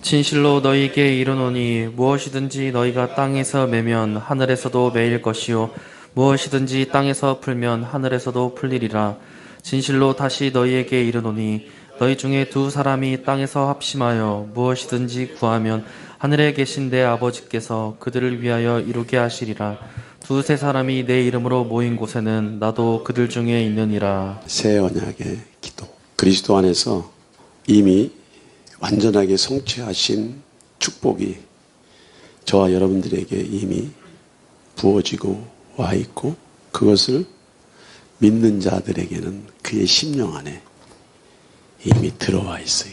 진실로 너희에게 이르노니 무엇이든지 너희가 땅에서 매면 하늘에서도 매일 것이요 무엇이든지 땅에서 풀면 하늘에서도 풀리리라. 진실로 다시 너희에게 이르노니 너희 중에 두 사람이 땅에서 합심하여 무엇이든지 구하면 하늘에 계신 내 아버지께서 그들을 위하여 이루게 하시리라. 두세 사람이 내 이름으로 모인 곳에는 나도 그들 중에 있느니라. 새 언약의 기도. 그리스도 안에서 이미 완전하게 성취하신 축복이 저와 여러분들에게 이미 부어지고 와 있고, 그것을 믿는 자들에게는 그의 심령 안에 이미 들어와 있어.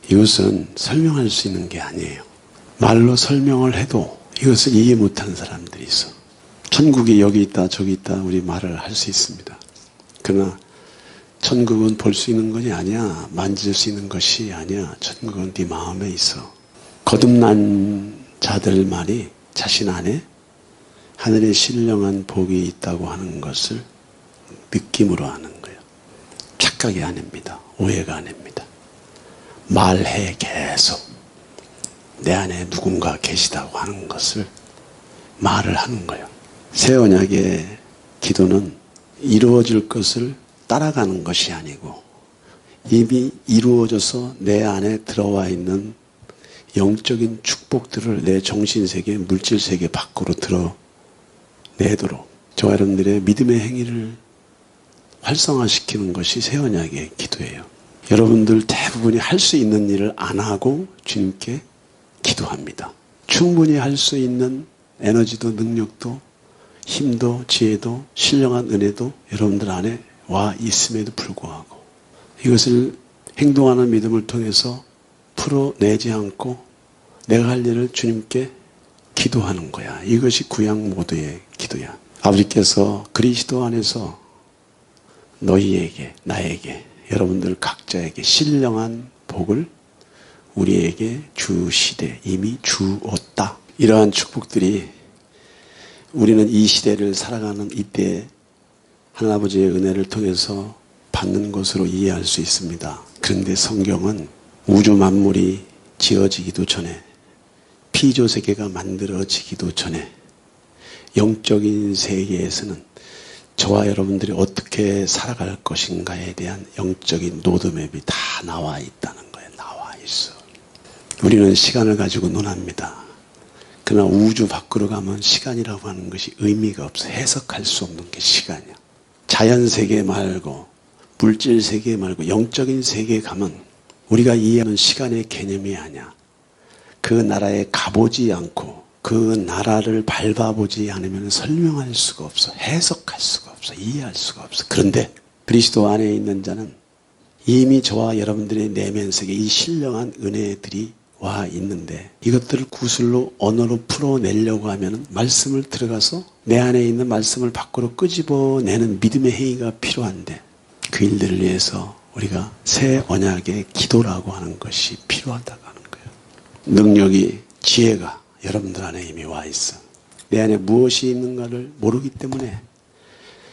이것은 설명할 수 있는 게 아니에요. 말로 설명을 해도 이것을 이해 못하는 사람들이 있어. 천국이 여기 있다 저기 있다 우리 말을 할 수 있습니다. 그러나 천국은 볼 수 있는 것이 아니야. 만질 수 있는 것이 아니야. 천국은 네 마음에 있어. 거듭난 자들만이 자신 안에 하늘의 신령한 복이 있다고 하는 것을 느낌으로 하는 거예요. 착각이 아닙니다. 오해가 아닙니다. 말해 계속 내 안에 누군가 계시다고 하는 것을 말을 하는 거예요. 새 언약의 기도는 이루어질 것을 따라가는 것이 아니고 이미 이루어져서 내 안에 들어와 있는 영적인 축복들을 내 정신세계, 물질세계 밖으로 드러내도록 저와 여러분들의 믿음의 행위를 활성화시키는 것이 새 언약의 기도예요. 여러분들 대부분이 할 수 있는 일을 안 하고 주님께 기도합니다. 충분히 할 수 있는 에너지도 능력도 힘도 지혜도 신령한 은혜도 여러분들 안에 와 있음에도 불구하고 이것을 행동하는 믿음을 통해서 풀어내지 않고 내가 할 일을 주님께 기도하는 거야. 이것이 구약 모드의 기도야. 아버지께서 그리스도 안에서 너희에게, 나에게, 여러분들 각자에게 신령한 복을 우리에게 주시되 이미 주었다. 이러한 축복들이 우리는 이 시대를 살아가는 이때 하나님아버지의 은혜를 통해서 받는 것으로 이해할 수 있습니다. 그런데 성경은 우주 만물이 지어지기도 전에, 피조세계가 만들어지기도 전에 영적인 세계에서는 저와 여러분들이 어떻게 살아갈 것인가에 대한 영적인 로드맵이 다 나와 있다는 거예요. 나와 있어. 우리는 시간을 가지고 논합니다. 그러나 우주 밖으로 가면 시간이라고 하는 것이 의미가 없어. 해석할 수 없는 게 시간이야. 자연세계 말고 물질세계 말고 영적인 세계에 가면 우리가 이해하는 시간의 개념이 아니야. 그 나라에 가보지 않고 그 나라를 밟아보지 않으면 설명할 수가 없어. 해석할 수가 없어. 이해할 수가 없어. 그런데 그리스도 안에 있는 자는 이미 저와 여러분들의 내면 세계 이 신령한 은혜들이 와 있는데 이것들을 구슬로 언어로 풀어내려고 하면 말씀을 들어가서 내 안에 있는 말씀을 밖으로 끄집어내는 믿음의 행위가 필요한데 그 일들을 위해서 우리가 새 언약의 기도라고 하는 것이 필요하다고 하는 거예요. 능력이, 지혜가 여러분들 안에 이미 와 있어. 내 안에 무엇이 있는가를 모르기 때문에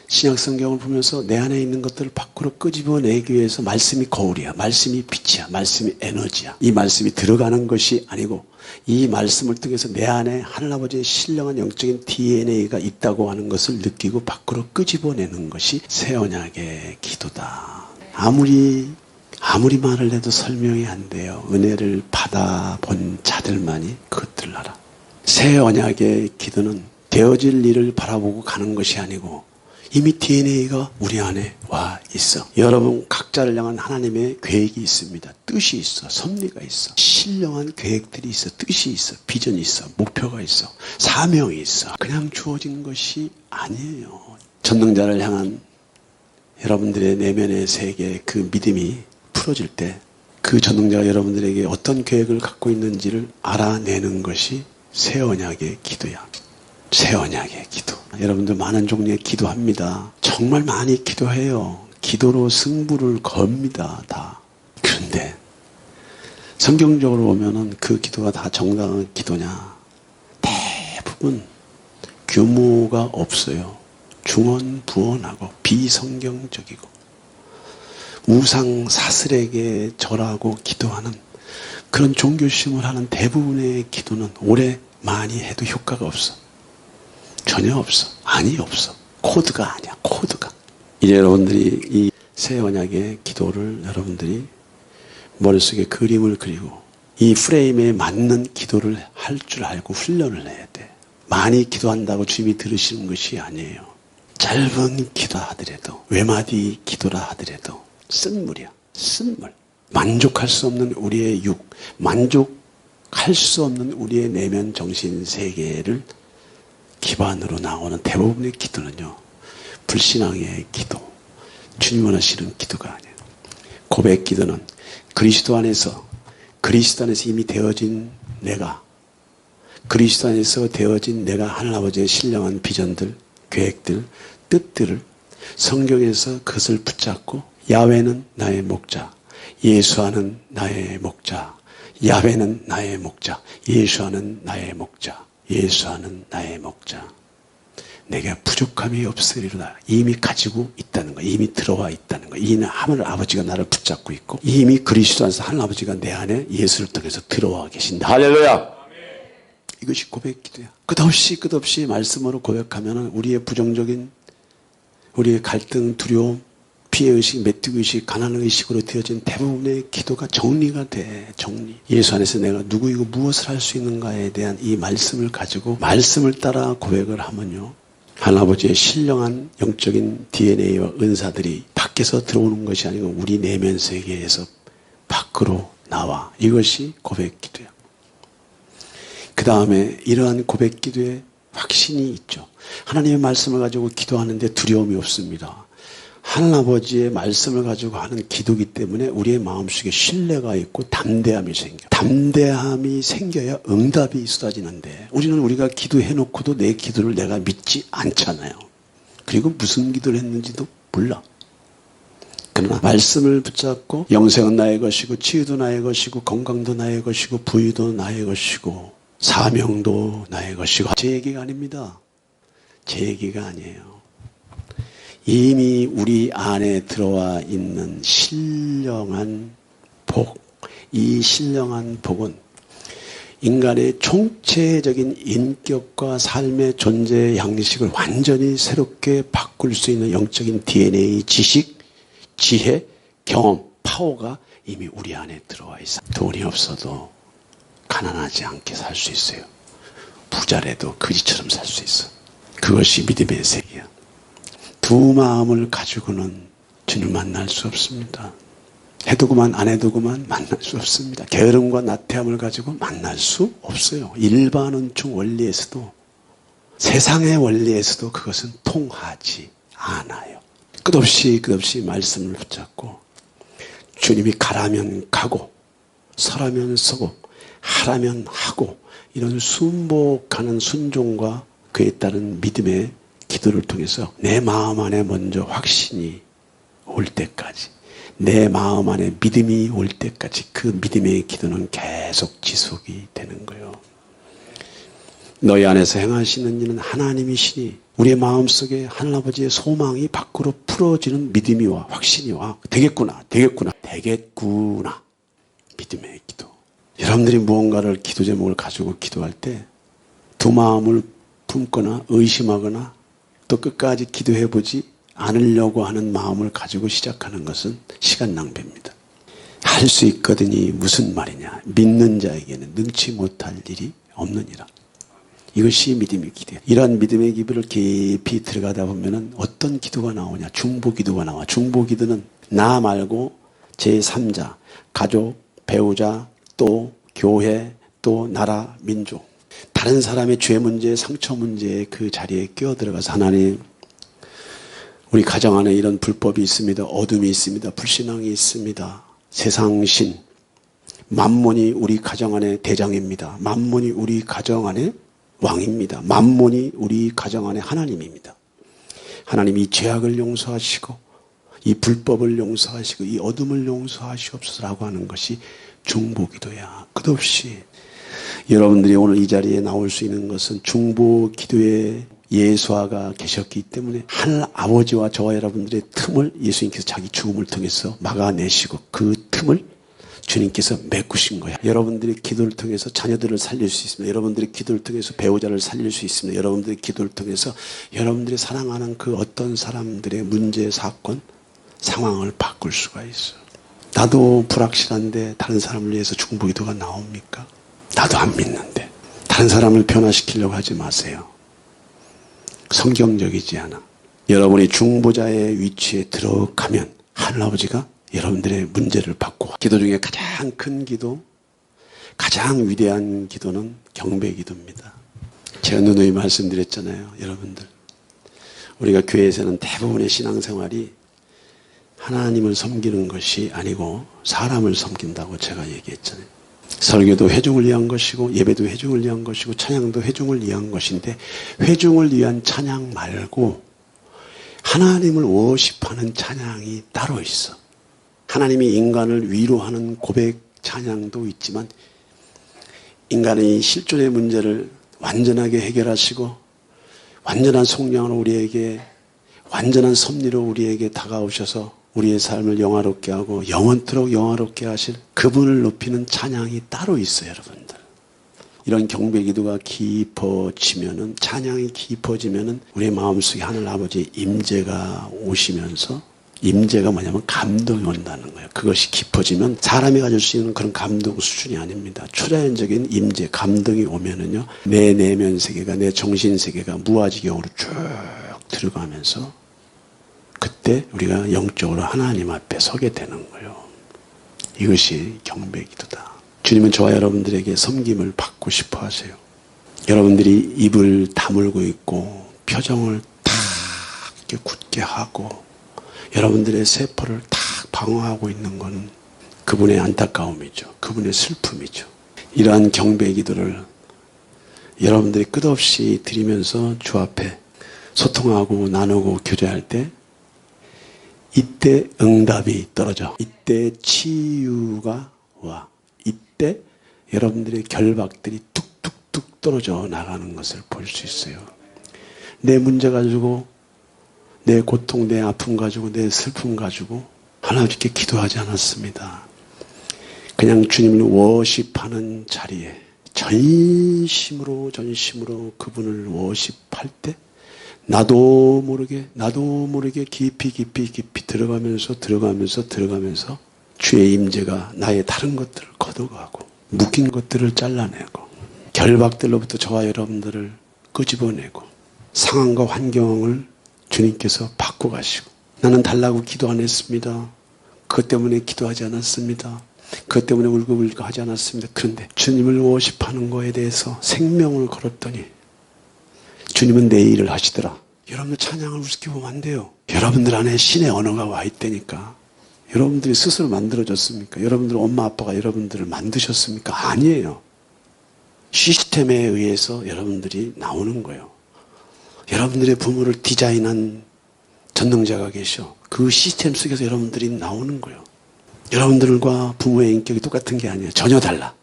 신약 성경을 보면서 내 안에 있는 것들을 밖으로 끄집어내기 위해서 말씀이 거울이야. 말씀이 빛이야. 말씀이 에너지야. 이 말씀이 들어가는 것이 아니고 이 말씀을 통해서 내 안에 하늘아버지의 신령한 영적인 DNA가 있다고 하는 것을 느끼고 밖으로 끄집어내는 것이 새 언약의 기도다. 아무리 말을 해도 설명이 안 돼요. 은혜를 받아본 자들만이 그것들을 알아. 새 언약의 기도는 되어질 일을 바라보고 가는 것이 아니고 이미 DNA가 우리 안에 와 있어. 여러분 각자를 향한 하나님의 계획이 있습니다. 뜻이 있어. 섭리가 있어. 신령한 계획들이 있어. 뜻이 있어. 비전이 있어. 목표가 있어. 사명이 있어. 그냥 주어진 것이 아니에요. 전능자를 향한 여러분들의 내면의 세계의 그 믿음이 풀어질 때 그 전능자가 여러분들에게 어떤 계획을 갖고 있는지를 알아내는 것이 새 언약의 기도야. 새 언약의 기도. 여러분들 많은 종류의 기도합니다. 정말 많이 기도해요. 기도로 승부를 겁니다. 다. 그런데 성경적으로 보면은 그 기도가 다 정당한 기도냐? 대부분 규모가 없어요. 중언부언하고 비성경적이고 우상 사슬에게 절하고 기도하는 그런 종교심을 하는 대부분의 기도는 오래 많이 해도 효과가 없어. 전혀 없어. 아니 없어. 코드가 아니야. 코드가. 이제 여러분들이 이 새 언약의 기도를 여러분들이 머릿속에 그림을 그리고 이 프레임에 맞는 기도를 할 줄 알고 훈련을 해야 돼. 많이 기도한다고 주님이 들으시는 것이 아니에요. 짧은 기도 하더라도 외마디 기도라 하더라도 쓴물이야. 쓴물. 만족할 수 없는 우리의 육, 만족할 수 없는 우리의 내면 정신 세계를 기반으로 나오는 대부분의 기도는요, 불신앙의 기도, 주님 원하시는 기도가 아니에요. 고백 기도는 그리스도 안에서 이미 되어진 내가, 그리스도 안에서 되어진 내가 하나님 아버지의 신령한 비전들, 계획들, 뜻들을 성경에서 그것을 붙잡고 야훼는 나의 목자, 예수와는 나의 목자, 야훼는 나의 목자, 예수와는 나의 목자, 예수와는 나의 목자. 내게 부족함이 없으리로다. 이미 가지고 있다는 거, 이미 들어와 있다는 거. 이 하늘 아버지가 나를 붙잡고 있고 이미 그리스도 안에서 하늘 아버지가 내 안에 예수를 통해서 들어와 계신다. 할렐루야. 이것이 고백 기도야. 끝없이 말씀으로 고백하면 우리의 부정적인, 우리의 갈등, 두려움, 피해의식, 메뚜기의식, 가난의식으로 되어진 대부분의 기도가 정리가 돼. 정리. 예수 안에서 내가 누구이고 무엇을 할 수 있는가에 대한 이 말씀을 가지고 말씀을 따라 고백을 하면요, 하나님아버지의 신령한 영적인 DNA와 은사들이 밖에서 들어오는 것이 아니고 우리 내면 세계에서 밖으로 나와. 이것이 고백 기도야. 그 다음에 이러한 고백 기도에 확신이 있죠. 하나님의 말씀을 가지고 기도하는데 두려움이 없습니다. 하나님 아버지의 말씀을 가지고 하는 기도이기 때문에 우리의 마음속에 신뢰가 있고 담대함이 생겨. 담대함이 생겨야 응답이 쏟아지는데 우리는 우리가 기도해놓고도 내 기도를 내가 믿지 않잖아요. 그리고 무슨 기도를 했는지도 몰라. 그러나 말씀을 붙잡고 영생은 나의 것이고 치유도 나의 것이고 건강도 나의 것이고 부유도 나의 것이고 사명도 나의 것이고, 제 얘기가 아닙니다. 제 얘기가 아니에요. 이미 우리 안에 들어와 있는 신령한 복, 이 신령한 복은 인간의 총체적인 인격과 삶의 존재 양식을 완전히 새롭게 바꿀 수 있는 영적인 DNA, 지식, 지혜, 경험, 파워가 이미 우리 안에 들어와 있어. 돈이 없어도 가난하지 않게 살 수 있어요. 부자라도 거지처럼 살 수 있어. 그것이 믿음의 세계야. 두 마음을 가지고는 주님을 만날 수 없습니다. 해도 그만 안 해도 그만 만날 수 없습니다. 게으름과 나태함을 가지고 만날 수 없어요. 일반 은총 원리에서도 세상의 원리에서도 그것은 통하지 않아요. 끝없이 말씀을 붙잡고 주님이 가라면 가고 서라면 서고 하라면 하고 이런 순복하는 순종과 그에 따른 믿음의 기도를 통해서 내 마음 안에 먼저 확신이 올 때까지, 내 마음 안에 믿음이 올 때까지 그 믿음의 기도는 계속 지속이 되는 거예요. 너희 안에서 행하시는 이는 하나님이시니 우리의 마음속에 하나님아버지의 소망이 밖으로 풀어지는 믿음이 와, 확신이 와. 되겠구나. 믿음의 기도. 여러분들이 무언가를 기도 제목을 가지고 기도할 때 두 마음을 품거나 의심하거나 또 끝까지 기도해보지 않으려고 하는 마음을 가지고 시작하는 것은 시간 낭비입니다. 할 수 있거든이 무슨 말이냐. 믿는 자에게는 능치 못할 일이 없느니라. 이것이 믿음의 기도예요. 이러한 믿음의 기도를 깊이 들어가다 보면 어떤 기도가 나오냐. 중보기도가 나와. 중보기도는 나 말고 제3자, 가족, 배우자, 또 교회, 또 나라, 민족, 다른 사람의 죄 문제, 상처 문제의 그 자리에 끼어들어가서 하나님, 우리 가정 안에 이런 불법이 있습니다. 어둠이 있습니다. 불신앙이 있습니다. 세상신, 만몬이 우리 가정 안에 대장입니다. 만몬이 우리 가정 안에 왕입니다. 만몬이 우리 가정 안에 하나님입니다. 하나님 이 죄악을 용서하시고 이 불법을 용서하시고 이 어둠을 용서하시옵소서라고 하는 것이 중보기도야. 끝없이 여러분들이 오늘 이 자리에 나올 수 있는 것은 중보기도에 예수아가 계셨기 때문에 하늘 아버지와 저와 여러분들의 틈을 예수님께서 자기 죽음을 통해서 막아내시고 그 틈을 주님께서 메꾸신 거야. 여러분들이 기도를 통해서 자녀들을 살릴 수 있습니다. 여러분들이 기도를 통해서 배우자를 살릴 수 있습니다. 여러분들이 기도를 통해서 여러분들이 사랑하는 그 어떤 사람들의 문제, 사건, 상황을 바꿀 수가 있어요. 나도 불확실한데 다른 사람을 위해서 중보기도가 나옵니까? 나도 안 믿는데. 다른 사람을 변화시키려고 하지 마세요. 성경적이지 않아. 여러분이 중보자의 위치에 들어가면 하늘아버지가 여러분들의 문제를 바꾸고, 기도 중에 가장 큰 기도, 가장 위대한 기도는 경배 기도입니다. 제가 누누이 말씀드렸잖아요. 여러분들, 우리가 교회에서는 대부분의 신앙생활이 하나님을 섬기는 것이 아니고 사람을 섬긴다고 제가 얘기했잖아요. 설교도 회중을 위한 것이고 예배도 회중을 위한 것이고 찬양도 회중을 위한 것인데, 회중을 위한 찬양 말고 하나님을 워십하는 찬양이 따로 있어. 하나님이 인간을 위로하는 고백 찬양도 있지만, 인간의 실존의 문제를 완전하게 해결하시고 완전한 속량으로 우리에게, 완전한 섭리로 우리에게 다가오셔서 우리의 삶을 영화롭게 하고 영원토록 영화롭게 하실 그분을 높이는 찬양이 따로 있어요. 여러분들, 이런 경배기도가 깊어지면은, 찬양이 깊어지면은 우리의 마음속에 하늘 아버지의 임재가 오시면서, 임재가 뭐냐면 감동이 온다는 거예요. 그것이 깊어지면 사람이 가질 수 있는 그런 감동 수준이 아닙니다. 초자연적인 임재, 감동이 오면은요, 내 내면 세계가, 내 정신 세계가 무아지경으로 쭉 들어가면서 그때 우리가 영적으로 하나님 앞에 서게 되는 거예요. 이것이 경배기도다. 주님은 저와 여러분들에게 섬김을 받고 싶어 하세요. 여러분들이 입을 다물고 있고 표정을 탁 이렇게 굳게 하고 여러분들의 세포를 탁 방어하고 있는 건 그분의 안타까움이죠. 그분의 슬픔이죠. 이러한 경배기도를 여러분들이 끝없이 드리면서 주 앞에 소통하고 나누고 교제할 때, 이때 응답이 떨어져. 이때 치유가 와. 이때 여러분들의 결박들이 뚝뚝뚝 떨어져 나가는 것을 볼 수 있어요. 내 문제 가지고, 내 고통, 내 아픔 가지고, 내 슬픔 가지고 하나님께 기도하지 않았습니다. 그냥 주님을 워십하는 자리에 전심으로 그분을 워십할 때 나도 모르게 깊이 들어가면서 주의 임재가 나의 다른 것들을 걷어가고 묶인 것들을 잘라내고 결박들로부터 저와 여러분들을 끄집어내고 상황과 환경을 주님께서 바꿔가시고, 나는 달라고 기도 안 했습니다. 그것 때문에 기도하지 않았습니다. 그것 때문에 울고불고 하지 않았습니다. 그런데 주님을 워십하는 거에 대해서 생명을 걸었더니 주님은 내 일을 하시더라. 여러분들 찬양을 우습게 보면 안 돼요. 여러분들 안에 신의 언어가 와 있다니까. 여러분들이 스스로 만들어졌습니까? 여러분들 엄마 아빠가 여러분들을 만드셨습니까? 아니에요. 시스템에 의해서 여러분들이 나오는 거예요. 여러분들의 부모를 디자인한 전능자가 계셔. 그 시스템 속에서 여러분들이 나오는 거예요. 여러분들과 부모의 인격이 똑같은 게 아니에요. 전혀 달라.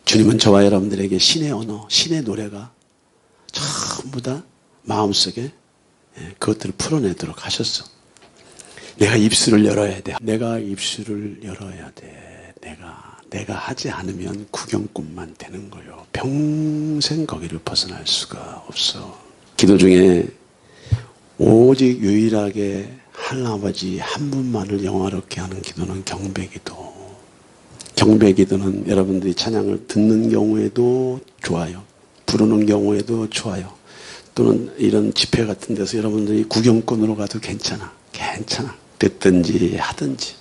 주님은 저와 여러분들에게 신의 언어, 신의 노래가 전부 다 마음속에 그것들을 풀어내도록 하셨어. 내가 입술을 열어야 돼. 내가 하지 않으면 구경꾼만 되는 거요. 평생 거기를 벗어날 수가 없어. 기도 중에 오직 유일하게 하나님아버지 한 분만을 영화롭게 하는 기도는 경배기도. 경배기도는 여러분들이 찬양을 듣는 경우에도 좋아요. 부르는 경우에도 좋아요. 또는 이런 집회 같은 데서 여러분들이 구경꾼으로 가도 괜찮아. 듣든지 하든지.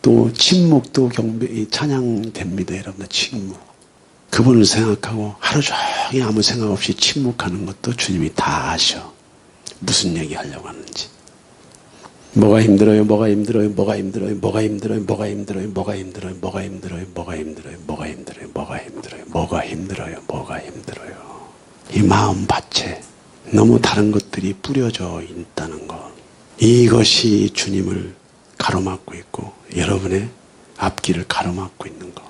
또 침묵도 찬양됩니다. 여러분들 침묵. 그분을 생각하고 하루 종일 아무 생각 없이 침묵하는 것도 주님이 다 아셔. 무슨 얘기 하려고 하는지. 뭐가 힘들어요. 이 마음밭에 너무 다른 것들이 뿌려져 있다는 것. 이것이 주님을 가로막고 있고 여러분의 앞길을 가로막고 있는 것.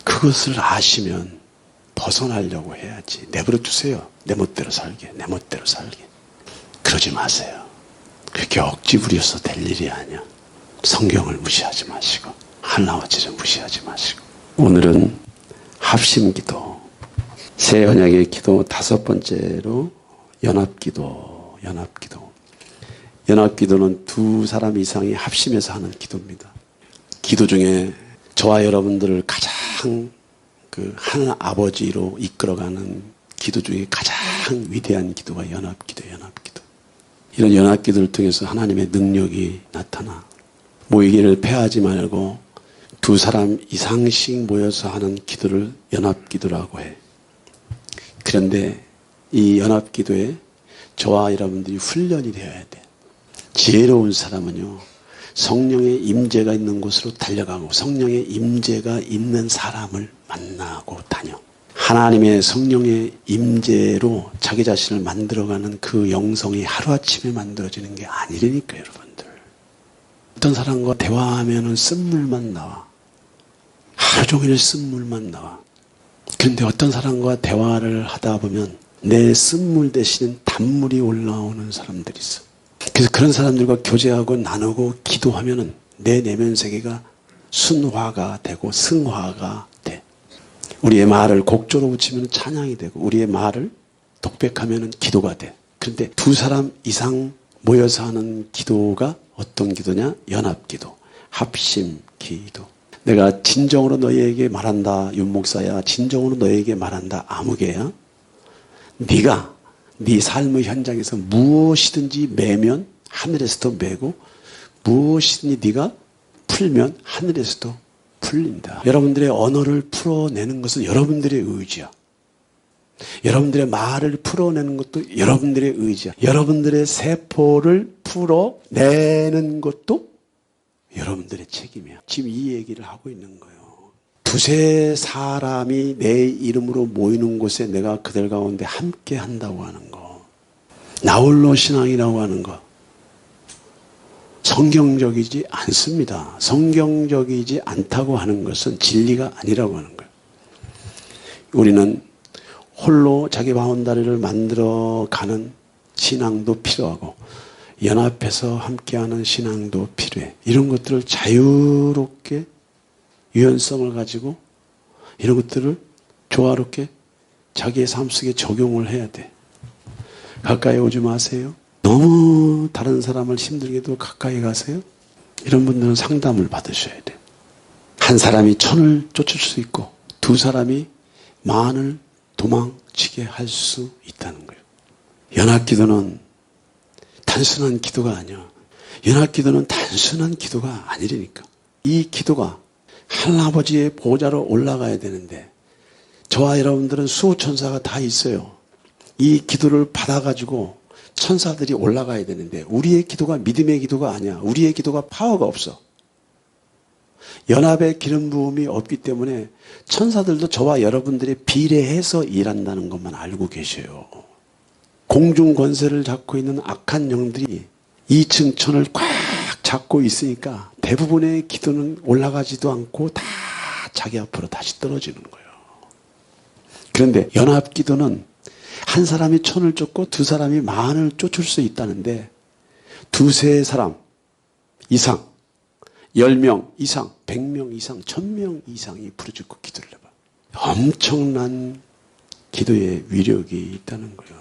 그것을 아시면 벗어나려고 해야지. 내버려 두세요. 내 멋대로 살게. 그러지 마세요. 그렇게 억지 부려서 될 일이 아니야. 성경을 무시하지 마시고 하나님아버지를 무시하지 마시고 오늘은 합심기도 새 언약의 기도 다섯 번째로 연합기도. 연합기도는 두 사람 이상이 합심해서 하는 기도입니다. 기도 중에 저와 여러분들을 가장 하나님 아버지로 이끌어가는 기도 중에 가장 위대한 기도가 연합기도. 이런 연합기도를 통해서 하나님의 능력이 나타나 모이기를 패하지 말고 두 사람 이상씩 모여서 하는 기도를 연합기도라고 해. 그런데 이 연합기도에 저와 여러분들이 훈련이 되어야 돼. 지혜로운 사람은요, 성령의 임재가 있는 곳으로 달려가고 성령의 임재가 있는 사람을 만나고 다녀. 하나님의 성령의 임재로 자기 자신을 만들어가는 그 영성이 하루아침에 만들어지는 게 아니라니까 여러분들. 어떤 사람과 대화하면 쓴물만 나와. 하루 종일 쓴물만 나와. 그런데 어떤 사람과 대화를 하다 보면 내 쓴물 대신 단물이 올라오는 사람들이 있어. 그래서 그런 사람들과 교제하고 나누고 기도하면은 내 내면 세계가 순화가 되고 승화가 돼. 우리의 말을 곡조로 붙이면 찬양이 되고 우리의 말을 독백하면 기도가 돼. 그런데 두 사람 이상 모여서 하는 기도가 어떤 기도냐? 연합기도, 합심기도. 내가 진정으로 너희에게 말한다 윤목사야, 진정으로 너희에게 말한다 아무개야. 네가 네 삶의 현장에서 무엇이든지 매면 하늘에서도 매고 무엇이든지 네가 풀면 하늘에서도 풀린다. 여러분들의 언어를 풀어내는 것은 여러분들의 의지야. 여러분들의 말을 풀어내는 것도 여러분들의 의지야. 여러분들의 세포를 풀어내는 것도 여러분들의 책임이야. 지금 이 얘기를 하고 있는 거예요. 두세 사람이 내 이름으로 모이는 곳에 내가 그들 가운데 함께 한다고 하는 거. 나홀로 신앙이라고 하는 거. 성경적이지 않습니다. 성경적이지 않다고 하는 것은 진리가 아니라고 하는 거예요. 우리는 홀로 자기 바운다리를 만들어가는 신앙도 필요하고 연합해서 함께하는 신앙도 필요해. 이런 것들을 자유롭게 유연성을 가지고 이런 것들을 조화롭게 자기의 삶 속에 적용을 해야 돼. 가까이 오지 마세요. 너무 다른 사람을 힘들게 해도 가까이 가세요. 이런 분들은 상담을 받으셔야 돼. 한 사람이 천을 쫓을 수 있고 두 사람이 만을 도망치게 할 수 있다는 거예요. 연합기도는 단순한 기도가 아니야. 연합기도는 단순한 기도가 아니라니까. 이 기도가 하나님아버지의 보좌로 올라가야 되는데 저와 여러분들은 수호천사가 다 있어요. 이 기도를 받아가지고 천사들이 올라가야 되는데 우리의 기도가 믿음의 기도가 아니야. 우리의 기도가 파워가 없어. 연합의 기름 부음이 없기 때문에 천사들도 저와 여러분들이 비례해서 일한다는 것만 알고 계셔요. 공중 권세를 잡고 있는 악한 영들이 2층 천을 꽉 잡고 있으니까 대부분의 기도는 올라가지도 않고 다 자기 앞으로 다시 떨어지는 거예요. 그런데 연합 기도는 한 사람이 천을 쫓고 두 사람이 만을 쫓을 수 있다는데 두세 사람 이상 10명 이상 100명 이상 1000명 이상이 부르짖고 기도를 해봐. 엄청난 기도의 위력이 있다는 거예요.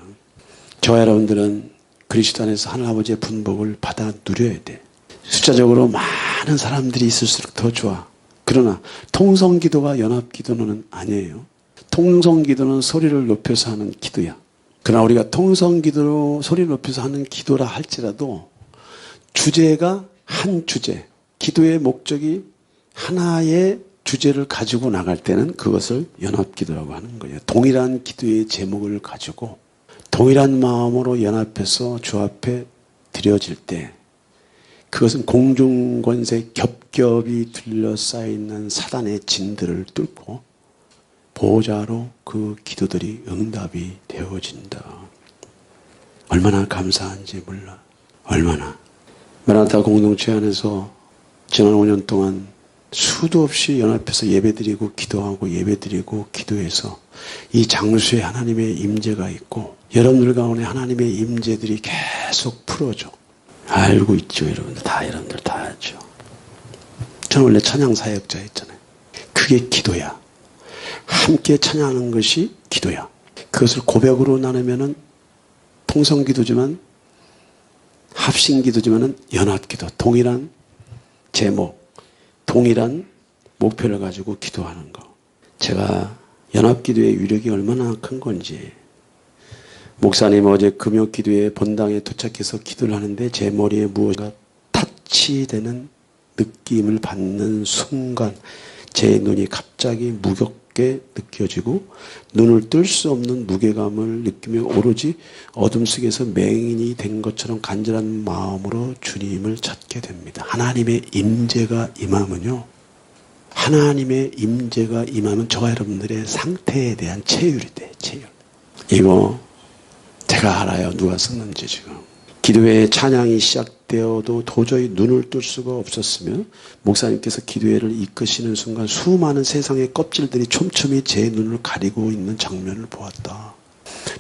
저와 여러분들은 그리스도 안에서 하나님 아버지의 분복을 받아 누려야 돼. 숫자적으로 많은 사람들이 있을수록 더 좋아. 그러나 통성기도가 연합기도는 아니에요. 통성기도는 소리를 높여서 하는 기도야. 그러나 우리가 통성기도로 소리를 높여서 하는 기도라 할지라도 주제가 한 주제, 기도의 목적이 하나의 주제를 가지고 나갈 때는 그것을 연합기도라고 하는 거예요. 동일한 기도의 제목을 가지고 동일한 마음으로 연합해서 주 앞에 드려질 때 그것은 공중권세 겹겹이 둘러싸여있는 사단의 진들을 뚫고 보좌로 그 기도들이 응답이 되어진다. 얼마나 감사한지 몰라. 얼마나. 마라나타 공동체 안에서 지난 5년 동안 수도 없이 연합해서 예배드리고 기도하고 예배드리고 기도해서 이 장소에 하나님의 임재가 있고 여러분들 가운데 하나님의 임재들이 계속 풀어져. 알고 있죠, 여러분들. 여러분들 다 알죠. 저는 원래 찬양 사역자였잖아요. 그게 기도야. 함께 찬양하는 것이 기도야. 그것을 고백으로 나누면은 통성기도지만 합심기도지만은 연합기도, 동일한 제목, 동일한 목표를 가지고 기도하는 거. 제가 연합기도의 위력이 얼마나 큰 건지. 목사님 어제 금요기도에 본당에 도착해서 기도를 하는데 제 머리에 무엇인가 타치되는 느낌을 받는 순간 제 눈이 갑자기 무겁게 느껴지고 눈을 뜰 수 없는 무게감을 느끼며 오로지 어둠 속에서 맹인이 된 것처럼 간절한 마음으로 주님을 찾게 됩니다. 하나님의 임재가 임하면요. 하나님의 임재가 임하면 저와 여러분들의 상태에 대한 체휼이 돼. 체휼. 이거 제가 알아요. 누가 썼는지 지금. 기도회의 찬양이 시작되어도 도저히 눈을 뜰 수가 없었으며 목사님께서 기도회를 이끄시는 순간 수많은 세상의 껍질들이 촘촘히 제 눈을 가리고 있는 장면을 보았다.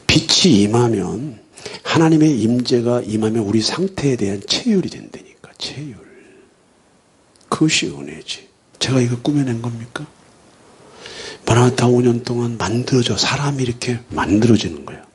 빛이 임하면 하나님의 임재가 임하면 우리 상태에 대한 체휼이 된다니까. 체휼. 그것이 은혜지. 제가 이거 꾸며낸 겁니까? 마라나타 5년 동안 만들어져 사람이 이렇게 만들어지는 거예요.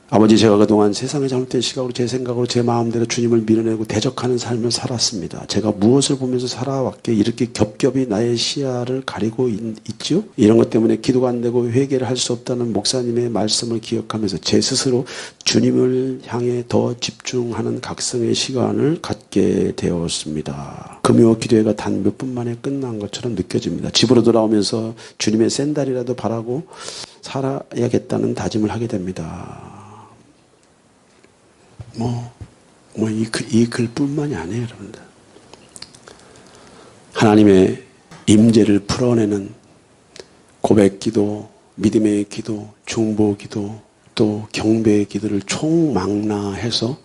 아버지 제가 그동안 세상의 잘못된 시각으로 제 생각으로 제 마음대로 주님을 밀어내고 대적하는 삶을 살았습니다. 제가 무엇을 보면서 살아왔기에 이렇게 겹겹이 나의 시야를 가리고 있죠? 이런 것 때문에 기도가 안 되고 회개를 할 수 없다는 목사님의 말씀을 기억하면서 제 스스로 주님을 향해 더 집중하는 각성의 시간을 갖게 되었습니다. 금요 기도회가 단 몇 분 만에 끝난 것처럼 느껴집니다. 집으로 돌아오면서 주님의 샌달이라도 바라고 살아야겠다는 다짐을 하게 됩니다. 이 글뿐만이 아니에요, 여러분들. 하나님의 임재를 풀어내는 고백 기도, 믿음의 기도, 중보 기도, 또 경배의 기도를 총망라해서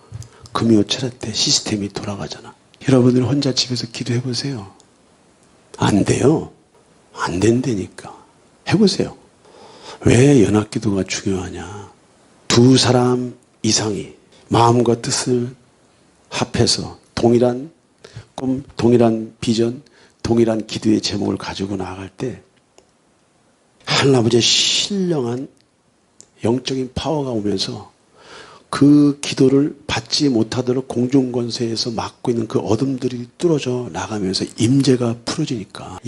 금요 철학 때 시스템이 돌아가잖아. 여러분들 혼자 집에서 기도해 보세요. 안 돼요. 안 된다니까. 해보세요. 왜 연합기도가 중요하냐. 두 사람 이상이 마음과 뜻을 합해서 동일한 꿈, 동일한 비전, 동일한 기도의 제목을 가지고 나아갈 때 하나님의 신령한 영적인 파워가 오면서 그 기도를 받지 못하도록 공중권세에서 막고 있는 그 어둠들이 뚫어져 나가면서 임재가 풀어지니까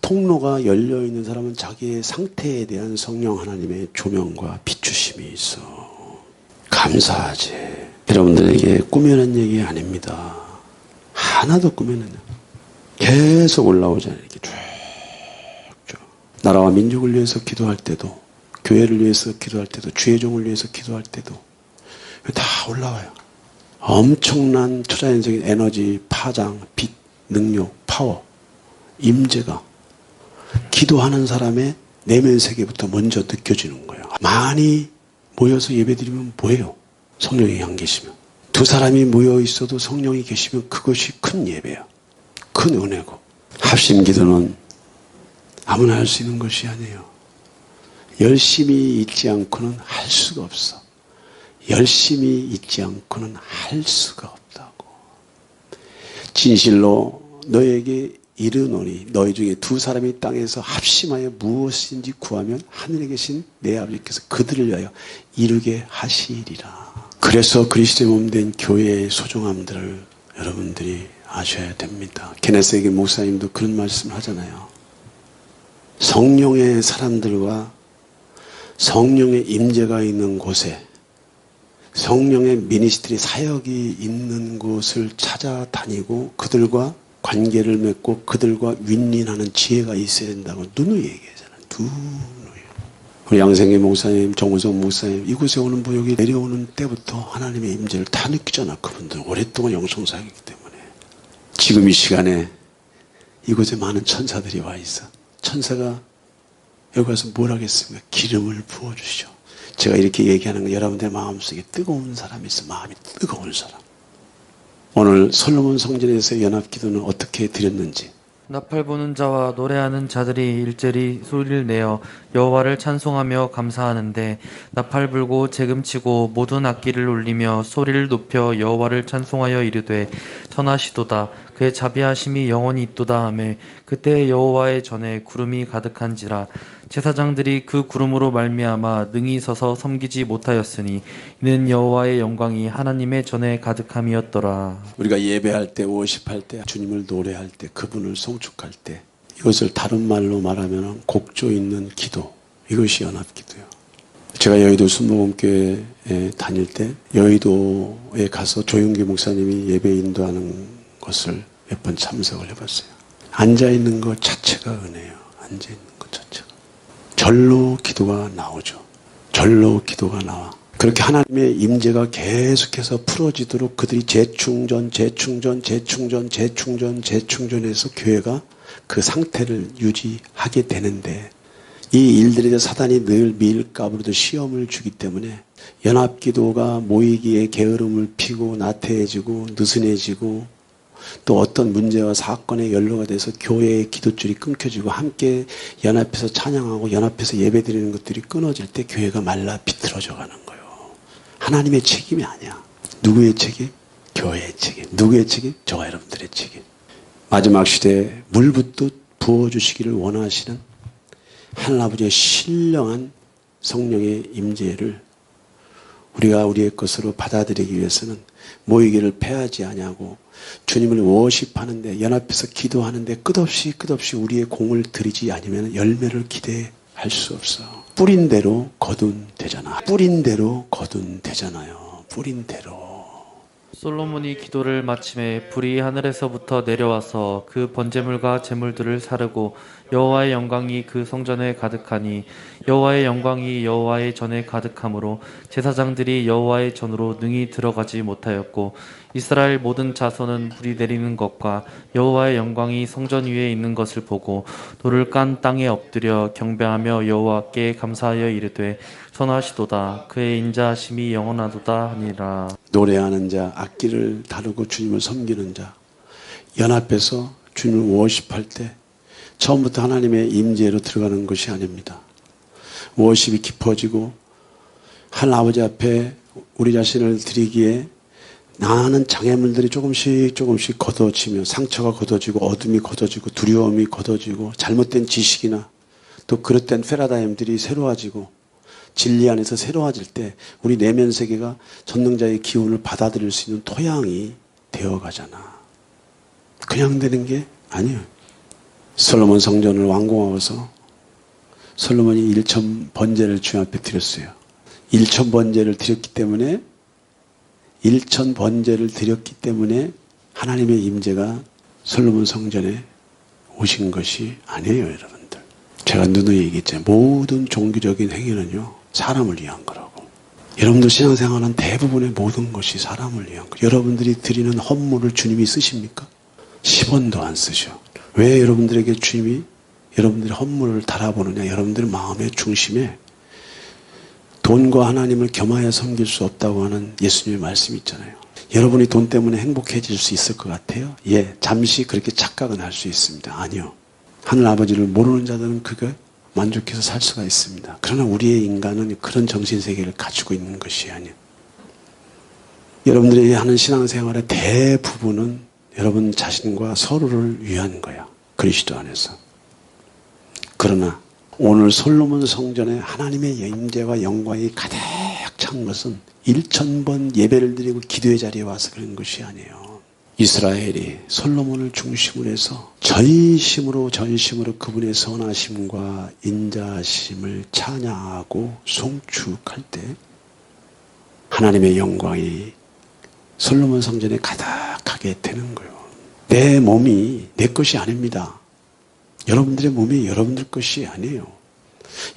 통로가 열려있는 사람은 자기의 상태에 대한 성령 하나님의 조명과 비추심이 있어. 감사하지. 여러분들에게 꾸며낸 얘기 아닙니다. 하나도 꾸며낸 계속 올라오잖아요. 이렇게 쭉. 나라와 민족을 위해서 기도할 때도, 교회를 위해서 기도할 때도, 주의 종을 위해서 기도할 때도 다 올라와요. 엄청난 초자연적인 에너지, 파장, 빛, 능력, 파워, 임재가 기도하는 사람의 내면 세계부터 먼저 느껴지는 거예요. 많이 모여서 예배드리면 뭐예요? 성령이 안 계시면. 두 사람이 모여 있어도 성령이 계시면 그것이 큰 예배야. 큰 은혜고. 합심 기도는 아무나 할 수 있는 것이 아니에요. 열심히 있지 않고는 할 수가 없어. 열심히 있지 않고는 할 수가 없다고. 진실로 너에게 이르노니 너희 중에 두 사람이 땅에서 합심하여 무엇인지 구하면 하늘에 계신 내 아버지께서 그들을 위하여 이루게 하시리라. 그래서 그리스도의 몸 된 교회의 소중함들을 여러분들이 아셔야 됩니다. 케네스에게 목사님도 그런 말씀을 하잖아요. 성령의 사람들과 성령의 임재가 있는 곳에 성령의 미니스트리 사역이 있는 곳을 찾아다니고 그들과 관계를 맺고 그들과 윈윈하는 지혜가 있어야 된다고 누누이 얘기하잖아요. 누누이. 우리 양생의 목사님, 정우성 목사님 이곳에 오는 여기 내려오는 때부터 하나님의 임재를 다 느끼잖아. 그분들은 오랫동안 영성사역이기 때문에. 지금 이 시간에 이곳에 많은 천사들이 와 있어. 천사가 여기 와서 뭘 하겠습니까? 기름을 부어주시오. 제가 이렇게 얘기하는 건 여러분들의 마음속에 뜨거운 사람이 있어. 마음이 뜨거운 사람. 오늘 솔로몬 성전에서 연합기도는 어떻게 드렸는지 나팔 부는 자와 노래하는 자들이 일제리 소리를 내어 여호와를 찬송하며 감사하는데 나팔 불고 재금치고 모든 악기를 울리며 소리를 높여 여호와를 찬송하여 이르되 선하시도다 그의 자비하심이 영원히 있도다 하매 그때 여호와의 전에 구름이 가득한지라 제사장들이 그 구름으로 말미암아 능히 서서 섬기지 못하였으니 이는 여호와의 영광이 하나님의 전에 가득함이었더라. 우리가 예배할 때, 워십할 때, 주님을 노래할 때, 그분을 송축할 때, 이것을 다른 말로 말하면 곡조 있는 기도, 이것이 연합기도예요. 제가 여의도 순복음교회에 다닐 때 여의도에 가서 조용기 목사님이 예배 인도하는 것을 몇 번 참석을 해봤어요. 앉아있는 것 자체가 은혜예요. 앉아있는 것 자체가. 절로 기도가 나오죠. 절로 기도가 나와. 그렇게 하나님의 임재가 계속해서 풀어지도록 그들이 재충전해서 교회가 그 상태를 유지하게 되는데, 이 일들에 대해 사단이 늘 밀가부로도 시험을 주기 때문에 연합기도가 모이기에 게으름을 피고 나태해지고 느슨해지고 또 어떤 문제와 사건에 연루가 돼서 교회의 기도줄이 끊겨지고 함께 연합해서 찬양하고 연합해서 예배드리는 것들이 끊어질 때 교회가 말라 비틀어져 가는 거예요. 하나님의 책임이 아니야. 누구의 책임? 교회의 책임. 누구의 책임? 저와 여러분들의 책임. 마지막 시대에 물붓듯 부어주시기를 원하시는 하나님의 신령한 성령의 임재를 우리가 우리의 것으로 받아들이기 위해서는 모이기를 패하지 아니하고 주님을 워십하는데, 연합해서 기도하는데 끝없이 우리의 공을 들이지 아니면 열매를 기대할 수 없어. 뿌린 대로 거둔 되잖아. 뿌린 대로 거둔 되잖아요. 뿌린 대로. 솔로몬이 기도를 마침에 불이 하늘에서부터 내려와서 그 번제물과 제물들을 사르고 여호와의 영광이 그 성전에 가득하니 여호와의 영광이 여호와의 전에 가득하므로 제사장들이 여호와의 전으로 능히 들어가지 못하였고 이스라엘 모든 자손은 불이 내리는 것과 여호와의 영광이 성전 위에 있는 것을 보고 돌을 깐 땅에 엎드려 경배하며 여호와께 감사하여 이르되 선하시도다 그의 인자하심이 영원하도다 하니라. 노래하는 자, 악기를 다루고 주님을 섬기는 자, 연합해서 주님을 워십할 때 처음부터 하나님의 임재로 들어가는 것이 아닙니다. 워십이 깊어지고 하나님 아버지 앞에 우리 자신을 드리기에 나는 장애물들이 조금씩 걷어지며 상처가 걷어지고 어둠이 걷어지고 두려움이 걷어지고 잘못된 지식이나 또 그릇된 패러다임들이 새로워지고 진리 안에서 새로워질 때 우리 내면 세계가 전능자의 기운을 받아들일 수 있는 토양이 되어가잖아. 그냥 되는 게 아니에요. 솔로몬 성전을 완공하고서 솔로몬이 1천 번제를 주님 앞에 드렸어요. 1천 번제를 드렸기 때문에 하나님의 임재가 솔로몬 성전에 오신 것이 아니에요, 여러분들. 제가 누누이 얘기했잖아요. 모든 종교적인 행위는요, 사람을 위한 거라고. 여러분들 신앙생활은 대부분의 모든 것이 사람을 위한 거예요. 여러분들이 드리는 헌물을 주님이 쓰십니까? 10원도 안 쓰셔. 왜 여러분들에게 주님이 여러분들의 헌물을 달아보느냐? 여러분들의 마음의 중심에 돈과 하나님을 겸하여 섬길 수 없다고 하는 예수님의 말씀이 있잖아요. 여러분이 돈 때문에 행복해질 수 있을 것 같아요? 예, 잠시 그렇게 착각은 할 수 있습니다. 아니요. 하늘 아버지를 모르는 자들은 그거 만족해서 살 수가 있습니다. 그러나 우리의 인간은 그런 정신세계를 가지고 있는 것이 아니에요. 여러분들이 하는 신앙생활의 대부분은 여러분 자신과 서로를 위한 거야. 그리스도 안에서. 그러나 오늘 솔로몬 성전에 하나님의 임재와 영광이 가득 찬 것은 1000번 예배를 드리고 기도의 자리에 와서 그런 것이 아니에요. 이스라엘이 솔로몬을 중심으로 해서 전심으로 그분의 선하심과 인자하심을 찬양하고 송축할 때 하나님의 영광이 솔로몬 성전에 가득하게 되는 거예요. 내 몸이 내 것이 아닙니다. 여러분들의 몸이 여러분들 것이 아니에요.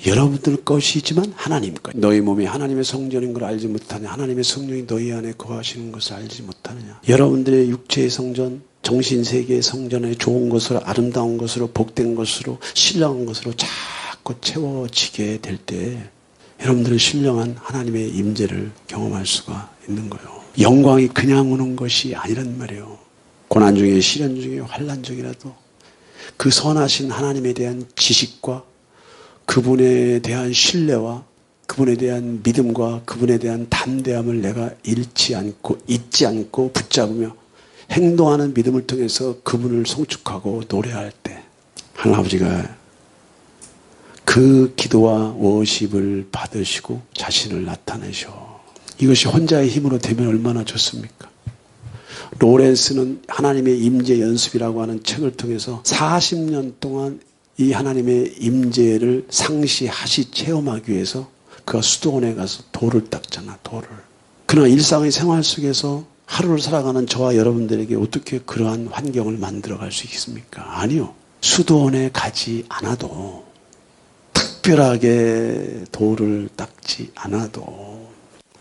여러분들 것이지만 하나님 것. 너희 몸이 하나님의 성전인 걸 알지 못하냐? 하나님의 성령이 너희 안에 거하시는 것을 알지 못하느냐? 여러분들의 육체의 성전, 정신세계의 성전에 좋은 것으로, 아름다운 것으로, 복된 것으로, 신령한 것으로 자꾸 채워지게 될 때 여러분들은 신령한 하나님의 임재를 경험할 수가 있는 거예요. 영광이 그냥 오는 것이 아니란 말이에요. 고난 중에, 시련 중에, 환난 중이라도 그 선하신 하나님에 대한 지식과 그분에 대한 신뢰와 그분에 대한 믿음과 그분에 대한 담대함을 내가 잃지 않고 잊지 않고 붙잡으며 행동하는 믿음을 통해서 그분을 송축하고 노래할 때 하나님 아버지가 그 기도와 워십을 받으시고 자신을 나타내셔. 이것이 혼자의 힘으로 되면 얼마나 좋습니까? 로렌스는 하나님의 임재 연습이라고 하는 책을 통해서 40년 동안 이 하나님의 임재를 상시하시 체험하기 위해서 그가 수도원에 가서 돌을 닦잖아. 돌을. 그러나 일상의 생활 속에서 하루를 살아가는 저와 여러분들에게 어떻게 그러한 환경을 만들어갈 수 있습니까? 아니요. 수도원에 가지 않아도 특별하게 돌을 닦지 않아도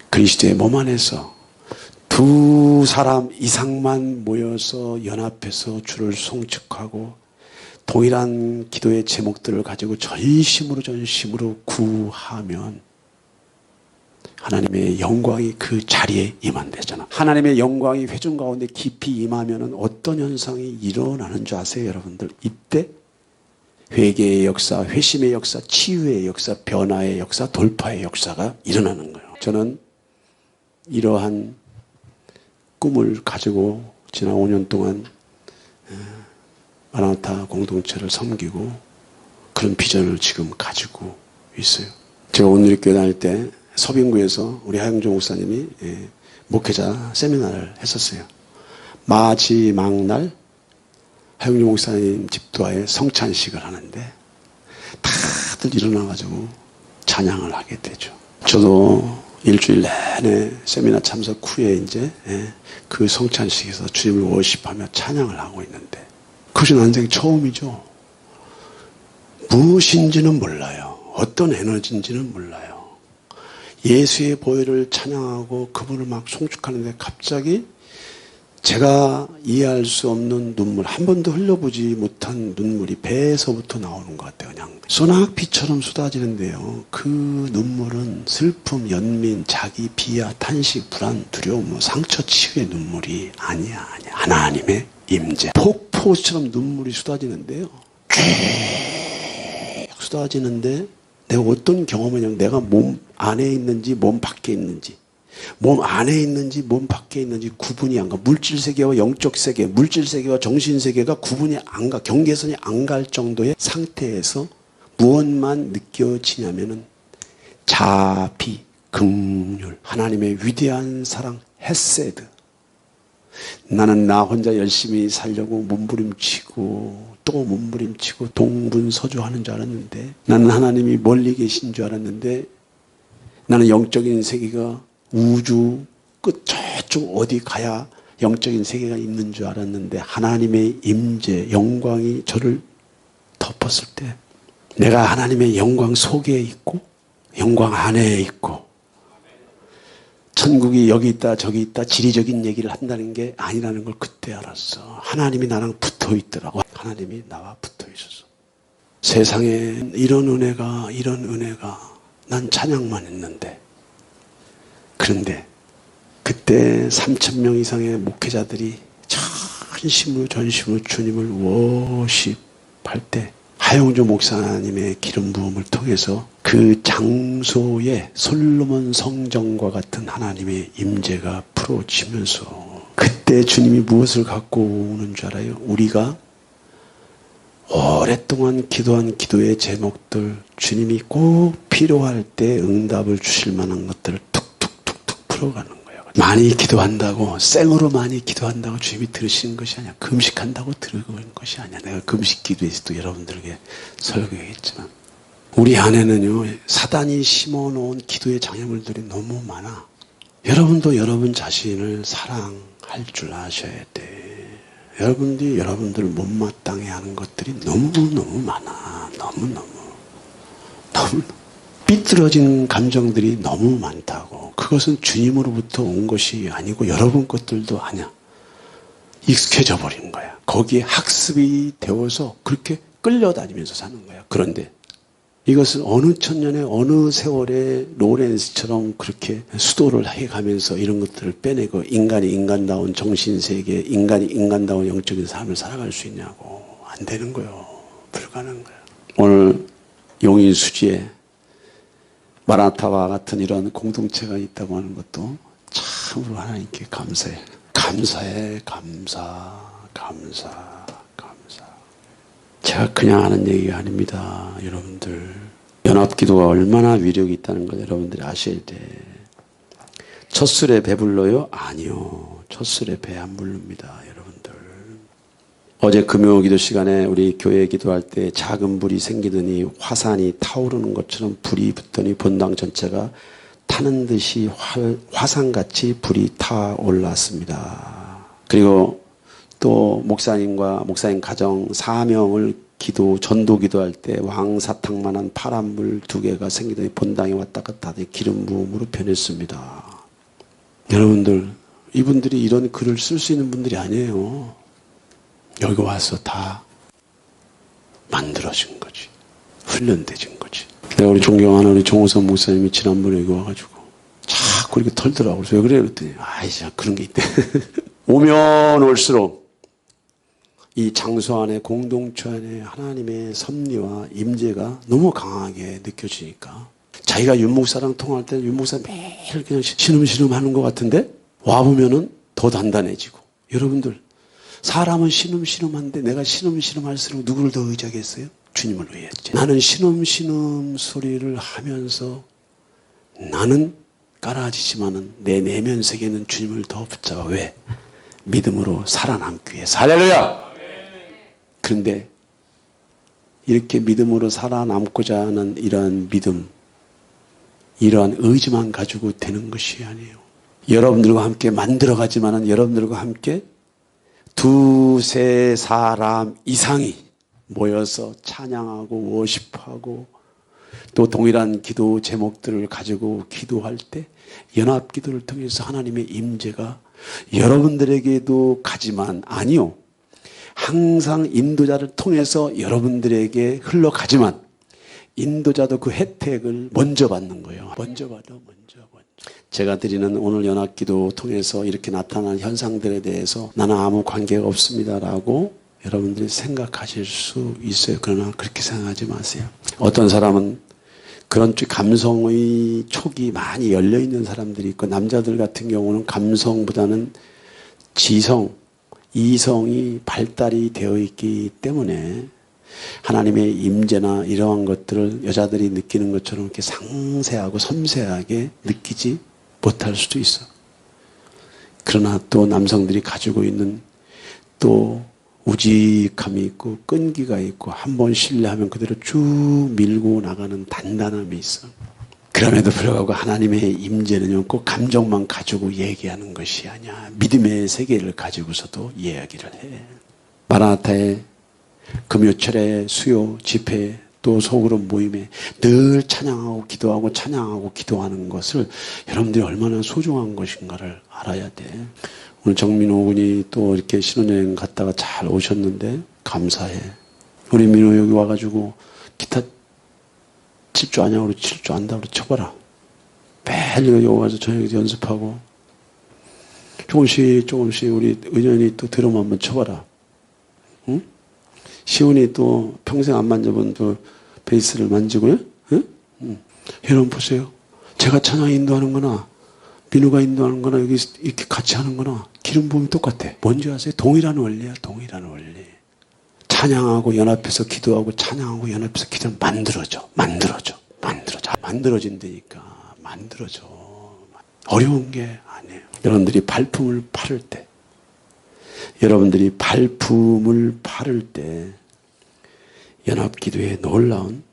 그리스도의 몸 안에서 두 사람 이상만 모여서 연합해서 주를 송축하고 동일한 기도의 제목들을 가지고 전심으로 구하면 하나님의 영광이 그 자리에 임한대잖아. 하나님의 영광이 회중 가운데 깊이 임하면 어떤 현상이 일어나는 줄 아세요, 여러분들? 이때 회개의 역사, 회심의 역사, 치유의 역사, 변화의 역사, 돌파의 역사가 일어나는 거예요. 저는 이러한 꿈을 가지고 지난 5년 동안 마라나타 공동체를 섬기고 그런 비전을 지금 가지고 있어요. 제가 온누리교회 다닐 때 서빙구에서 우리 하영조 목사님이 목회자 세미나를 했었어요. 마지막날 하영조 목사님 집도하에 성찬식을 하는데 다들 일어나가지고 찬양을 하게 되죠. 저도 일주일 내내 세미나 참석 후에 이제 그 성찬식에서 주님을 워십하며 찬양을 하고 있는데 그것이 난생 처음이죠. 무엇인지는 몰라요. 어떤 에너지인지는 몰라요. 예수의 보혈을 찬양하고 그분을 막 송축하는데 갑자기 제가 이해할 수 없는 눈물, 한 번도 흘려보지 못한 눈물이 배에서부터 나오는 것 같아요. 그냥 소낙비처럼 쏟아지는데요. 그 눈물은 슬픔, 연민, 자기 비하, 탄식, 불안, 두려움, 상처 치유의 눈물이 아니야. 하나님의 임재. 폭포처럼 눈물이 쏟아지는데요. 쭉 쏟아지는데 내가 어떤 경험이냐면 내가 몸 안에 있는지 몸 밖에 있는지 몸 안에 있는지 몸 밖에 있는지 구분이 안 가. 물질 세계와 영적 세계, 물질 세계와 정신 세계가 구분이 안 가. 경계선이 안 갈 정도의 상태에서 무엇만 느껴지냐면은 자비, 긍휼, 하나님의 위대한 사랑, 헤세드. 나는 나 혼자 열심히 살려고 몸부림치고 또 몸부림치고 동분서주하는 줄 알았는데 나는 하나님이 멀리 계신 줄 알았는데 나는 영적인 세계가 우주 끝 저쪽 어디 가야 영적인 세계가 있는 줄 알았는데 하나님의 임재, 영광이 저를 덮었을 때 내가 하나님의 영광 속에 있고 영광 안에 있고 천국이 여기 있다 저기 있다 지리적인 얘기를 한다는 게 아니라는 걸 그때 알았어. 하나님이 나랑 붙어 있더라고. 하나님이 나와 붙어 있었어. 세상에 이런 은혜가 난 찬양만 했는데 그런데 그때 3,000명 이상의 목회자들이 전심으로 주님을 워십할 때 하영조 목사님의 기름 부음을 통해서 그 장소에 솔로몬 성전과 같은 하나님의 임재가 풀어지면서 그때 주님이 무엇을 갖고 오는 줄 알아요? 우리가 오랫동안 기도한 기도의 제목들 주님이 꼭 필요할 때 응답을 주실 만한 것들을 툭툭툭툭 풀어가는 거예요. 많이 기도한다고 생으로 많이 기도한다고 주님이 들으시는 것이 아니야. 금식한다고 들으는 것이 아니야. 내가 금식 기도에서도 여러분들에게 설교했지만 우리 안에는요 사단이 심어놓은 기도의 장애물들이 너무 많아. 여러분도 여러분 자신을 사랑할 줄 아셔야 돼. 여러분들이 여러분들을 못마땅해 하는 것들이 너무너무 많아. 너무너무 삐뚤어진 감정들이 너무 많다고. 그것은 주님으로부터 온 것이 아니고 여러분 것들도 아니야. 익숙해져 버린 거야. 거기에 학습이 되어서 그렇게 끌려다니면서 사는 거야. 그런데 이것은 어느 천년에 어느 세월에 로렌스처럼 그렇게 수도를 해가면서 이런 것들을 빼내고 인간이 인간다운 정신세계, 인간이 인간다운 영적인 삶을 살아갈 수 있냐고. 안 되는 거예요. 불가능한 거예요. 오늘 용인 수지에 마라나타와 같은 이런 공동체가 있다고 하는 것도 참으로 하나님께 감사해. 감사해. 감사. 제가 그냥 하는 얘기가 아닙니다. 여러분들. 연합기도가 얼마나 위력이 있다는 걸 여러분들이 아셔야 돼. 첫 술에 배불러요? 아니요. 첫 술에 배 안 부릅니다. 여러분들. 어제 금요기도 시간에 우리 교회 기도할 때 작은 불이 생기더니 화산이 타오르는 것처럼 불이 붙더니 본당 전체가 타는 듯이 화산같이 불이 타올랐습니다. 그리고 또 목사님과 목사님 가정 4명을 전도 기도할 때 왕사탕만한 파란불 2개가 생기더니 본당에 왔다 갔다 하더니 기름 부음으로 변했습니다. 여러분들, 이분들이 이런 글을 쓸 수 있는 분들이 아니에요. 여기 와서 다 만들어진 거지. 훈련되진 거지. 내가 우리 존경하는 우리 정호선 목사님이 지난번에 여기 와가지고 자꾸 이렇게 털더라고. 그래서 왜 그래? 그랬더니 자 그런 게 있대. 오면 올수록 이 장소 안에 공동체 안에 하나님의 섭리와 임재가 너무 강하게 느껴지니까 자기가 윤목사랑 통화할 때 윤목사 매일 그냥 신음신음 하는 것 같은데 와보면은 더 단단해지고. 여러분들, 사람은 신음신음한데 내가 신음신음 할수록 누구를 더 의지하겠어요? 주님을 의지하지. 나는 신음신음 소리를 하면서 나는 깔아지지만은 내 내면 세계는 주님을 더 붙잡아. 왜? 믿음으로 살아남기 위해서. 할렐루야! 그런데 이렇게 믿음으로 살아남고자 하는 이러한 믿음, 이러한 의지만 가지고 되는 것이 아니에요. 여러분들과 함께 만들어가지만은 여러분들과 함께 2-3 사람 이상이 모여서 찬양하고 워십하고 또 동일한 기도 제목들을 가지고 기도할 때 연합기도를 통해서 하나님의 임재가 여러분들에게도 가지만 아니요. 항상 인도자를 통해서 여러분들에게 흘러가지만 인도자도 그 혜택을 먼저 받는 거예요. 먼저 받아. 제가 드리는 오늘 연합기도 통해서 이렇게 나타난 현상들에 대해서 나는 아무 관계가 없습니다라고 여러분들이 생각하실 수 있어요. 그러나 그렇게 생각하지 마세요. 어떤 사람은 그런 감성의 촉이 많이 열려있는 사람들이 있고 남자들 같은 경우는 감성보다는 지성, 이성이 발달이 되어 있기 때문에 하나님의 임재나 이러한 것들을 여자들이 느끼는 것처럼 이렇게 상세하고 섬세하게 느끼지 못할 수도 있어. 그러나 또 남성들이 가지고 있는 또 우직함이 있고 끈기가 있고 한번 신뢰하면 그대로 쭉 밀고 나가는 단단함이 있어. 그럼에도 불구하고 하나님의 임재는요 꼭 감정만 가지고 얘기하는 것이 아니야. 믿음의 세계를 가지고서도 이야기를 해. 마라나타의 금요철의 수요 집회 또 소그룹 모임에 늘 찬양하고 기도하는 것을 여러분들이 얼마나 소중한 것인가를 알아야 돼. 오늘 정민호 군이 또 이렇게 신혼여행 갔다가 잘 오셨는데 감사해. 우리 민호 여기 와가지고 기타 칠 줄 아냐고 칠 줄 안다고 쳐봐라. 매일 여기 와서 저녁에 연습하고 조금씩 우리 은연이 또 드럼 한번 쳐봐라. 응? 시온이 또 평생 안 만져본 또 베이스를 만지고요. 응? 여러분 보세요. 제가 찬양 인도하는 거나 민우가 인도하는 거나 여기 이렇게 같이 하는 거나 기름 부음이 똑같아. 뭔지 아세요? 동일한 원리야. 동일한 원리. 찬양하고 연합해서 기도하고 찬양하고 연합해서 기도하면 만들어진다니까. 만들어져. 어려운 게 아니에요. 여러분들이 발품을 팔을 때 연합기도의 놀라운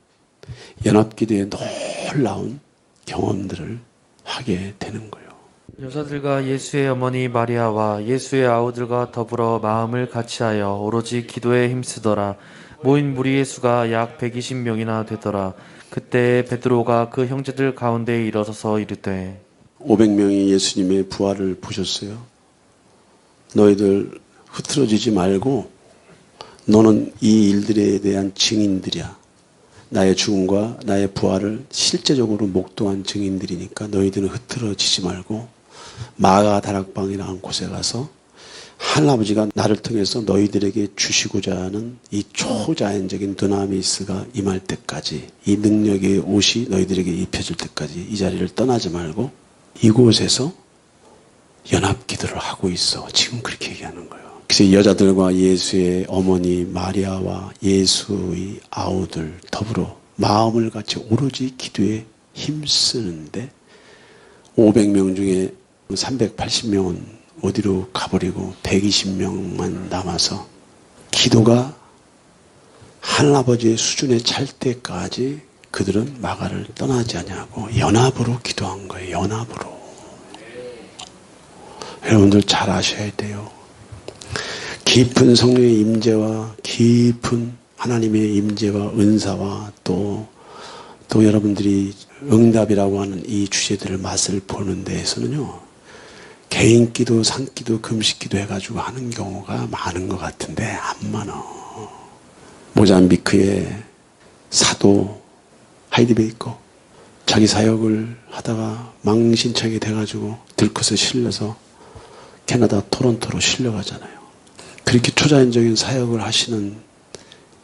경험들을 하게 되는 거예요. 여자들과 예수의 어머니 마리아와 예수의 아우들과 더불어 마음을 같이하여 오로지 기도에 힘쓰더라. 모인 무리의 수가 약 120명이나 되더라. 그때 베드로가 그 형제들 가운데에 일어서서 이르되 500명이 예수님의 부활을 보셨어요. 너희들 흐트러지지 말고 너는 이 일들에 대한 증인들이야. 나의 죽음과 나의 부활을 실제적으로 목도한 증인들이니까 너희들은 흐트러지지 말고 마가 다락방이라는 곳에 가서 하나님아버지가 나를 통해서 너희들에게 주시고자 하는 이 초자연적인 드나미스가 임할 때까지, 이 능력의 옷이 너희들에게 입혀질 때까지 이 자리를 떠나지 말고 이곳에서 연합기도를 하고 있어. 지금 그렇게 얘기하는 거예요. 그래서 여자들과 예수의 어머니 마리아와 예수의 아우들 더불어 마음을 같이 오로지 기도에 힘쓰는데 500명 중에 380명은 어디로 가버리고 120명만 남아서 기도가 하나님아버지의 수준에 찰 때까지 그들은 마가를 떠나지 않냐고 연합으로 기도한 거예요. 연합으로. 여러분들 잘 아셔야 돼요. 깊은 성령의 임재와 깊은 하나님의 임재와 은사와 또 여러분들이 응답이라고 하는 이 주제들을 맛을 보는 데에서는요. 개인 기도, 산기도, 금식기도 해가지고 하는 경우가 많은 것 같은데 안 많아. 모잠비크의 사도 하이디베이커 자기 사역을 하다가 망신창이 돼가지고 들컷에 실려서 캐나다 토론토로 실려가잖아요. 그렇게 초자연적인 사역을 하시는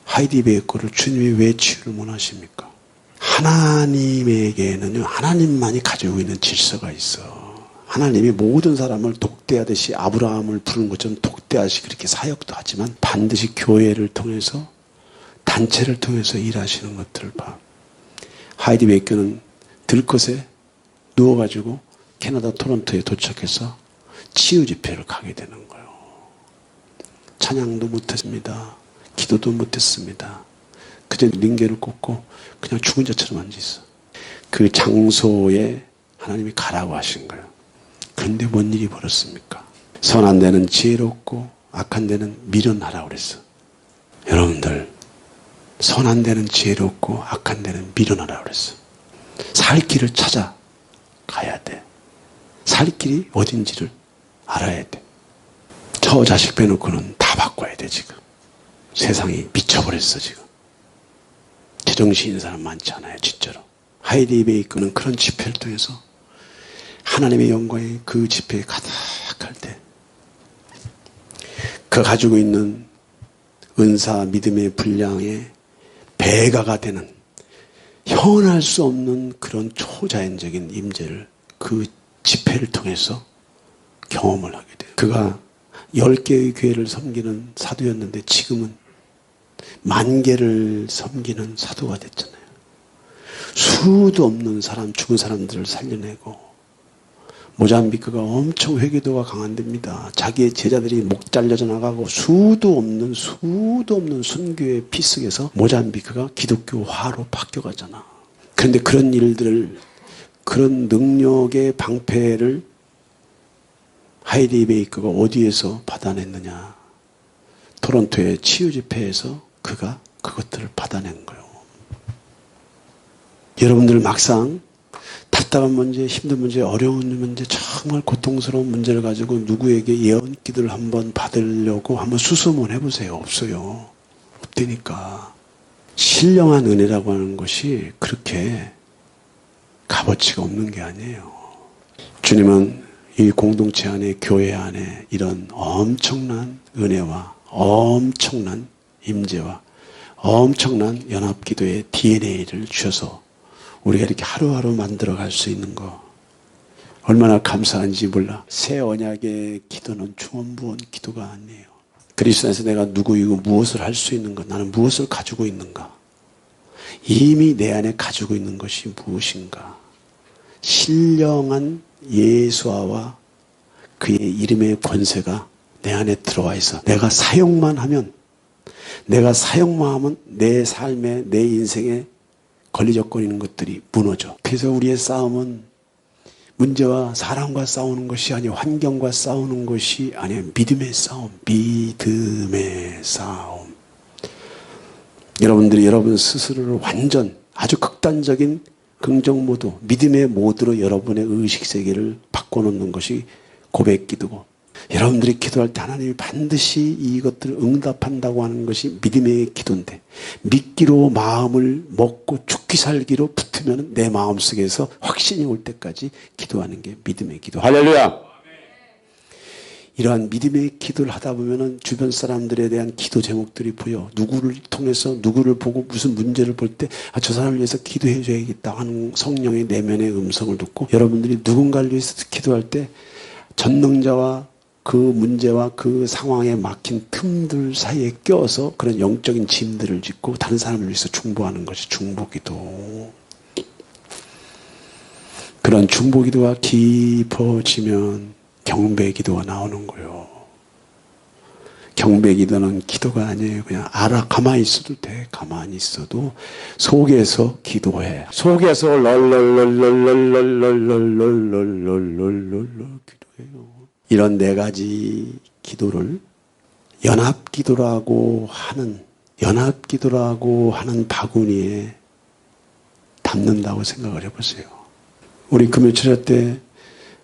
하이디베이커를 주님이 왜 치유를 못 하십니까? 하나님에게는요, 하나님만이 가지고 있는 질서가 있어. 하나님이 모든 사람을 독대하듯이 아브라함을 부른 것처럼 독대하시 그렇게 사역도 하지만 반드시 교회를 통해서 단체를 통해서 일하시는 것들을 봐. 하이디 베이커는 들것에 누워가지고 캐나다 토론토에 도착해서 치유 집회를 가게 되는 거예요. 찬양도 못했습니다. 기도도 못했습니다. 그저 링게를 꽂고 그냥 죽은 자처럼 앉아있어. 그 장소에 하나님이 가라고 하신 거예요. 그런데 뭔 일이 벌었습니까? 선한 데는 지혜롭고 악한 데는 미련하라고 그랬어. 여러분들 선한 데는 지혜롭고 악한 데는 미련하라고 그랬어. 살 길을 찾아 가야 돼. 살 길이 어딘지를 알아야 돼. 저 자식 빼놓고는 다 바꿔야 돼. 지금 세상이 미쳐버렸어. 지금 제정신인 사람 많지 않아요. 진짜로. 하이디 베이커는 그런 집회를 통해서 하나님의 영광이 그 집회에 가득할 때 그 가지고 있는 은사 믿음의 분량에 배가가 되는 형언할 수 없는 그런 초자연적인 임재를 그 집회를 통해서 경험을 하게 돼요. 그가 10개의 교회를 섬기는 사도였는데 지금은 10,000개를 섬기는 사도가 됐잖아요. 수도 없는 사람, 죽은 사람들을 살려내고 모잠비크가 엄청 회개도가 강한 데입니다. 자기의 제자들이 목 잘려져 나가고 수도 없는 순교의 피 속에서 모잠비크가 기독교화로 바뀌어가잖아. 그런데 그런 일들을, 그런 능력의 방패를 하이디 베이커가 어디에서 받아냈느냐. 토론토의 치유 집회에서 그가 그것들을 받아낸 거예요. 여러분들 막상 답답한 문제, 힘든 문제, 어려운 문제, 정말 고통스러운 문제를 가지고 누구에게 예언 기도를 한번 받으려고 한번 수소문 해보세요. 없어요. 없다니까. 신령한 은혜라고 하는 것이 그렇게 값어치가 없는 게 아니에요. 주님은 이 공동체 안에, 교회 안에 이런 엄청난 은혜와 엄청난 임재와 엄청난 연합기도의 DNA를 주셔서 우리가 이렇게 하루하루 만들어갈 수 있는 거 얼마나 감사한지 몰라. 새 언약의 기도는 중언부언 기도가 아니에요. 그리스도 안에서 내가 누구이고 무엇을 할 수 있는가, 나는 무엇을 가지고 있는가, 이미 내 안에 가지고 있는 것이 무엇인가. 신령한 예수와 그의 이름의 권세가 내 안에 들어와 있어. 내가 사용만 하면 내 삶에, 내 인생에 걸리적거리는 것들이 무너져. 그래서 우리의 싸움은 문제와 사람과 싸우는 것이 아니라 환경과 싸우는 것이 아니라 믿음의 싸움. 믿음의 싸움. 여러분들이 여러분 스스로를 완전 아주 극단적인 긍정 모드, 믿음의 모드로 여러분의 의식세계를 바꿔놓는 것이 고백기도고, 여러분들이 기도할 때 하나님이 반드시 이것들을 응답한다고 하는 것이 믿음의 기도인데, 믿기로 마음을 먹고 죽기 살기로 붙으면 내 마음속에서 확신이 올 때까지 기도하는 게 믿음의 기도. 할렐루야. 이러한 믿음의 기도를 하다 보면은 주변 사람들에 대한 기도 제목들이 보여. 누구를 통해서 누구를 보고 무슨 문제를 볼 때 저 사람을 위해서 기도해 줘야겠다 하는 성령의 내면의 음성을 듣고, 여러분들이 누군가를 위해서 기도할 때 전능자와 그 문제와 그 상황에 막힌 틈들 사이에 껴서 그런 영적인 짐들을 짓고 다른 사람을 위해서 중보하는 것이 중보기도. 그런 중보기도가 깊어지면 경배기도가 나오는 거예요. 경배기도는 기도가 아니에요. 그냥 알아. 가만히 있어도 돼. 가만히 있어도 속에서 기도해. 속에서 럴럴럴럴럴럴럴럴럴럴럴럴 기도해요. 이런 네 가지 기도를 연합기도라고 하는 바구니에 담는다고 생각을 해보세요. 우리 금요철야 때